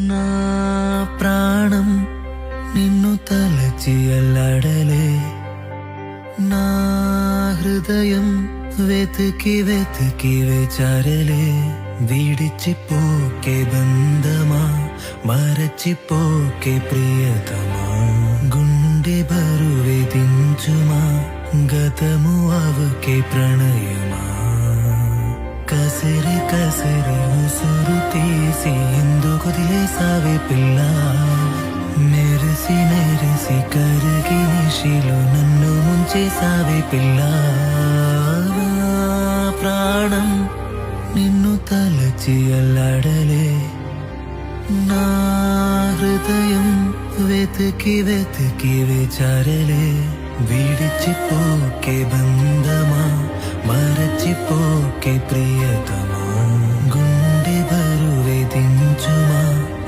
నా ప్రాణం నిన్ను తలచి అల్లాడలే, నా హృదయం వెతికి వెతికి వేచారలే. విడిచిపోకే బంధమా, మరచిపోకే ప్రియతమా, గుండె బరువే దించుమా, గతము అవకే ప్రణయమా. కసిరి కసిరి ఉసురు తీసి ఎందుకు దిలేసావే పిల్ల, మెరిసి మెరిసి కరిగి నిశిలో నన్ను ముంచేసావే పిల్ల. ప్రాణం నిన్ను తలచి అల్లాడలే, నా హృదయం వెతికి వెతికి వేచారలే. విడిచిపోకే బంధమా, మరచిపోకే ప్రియతమా.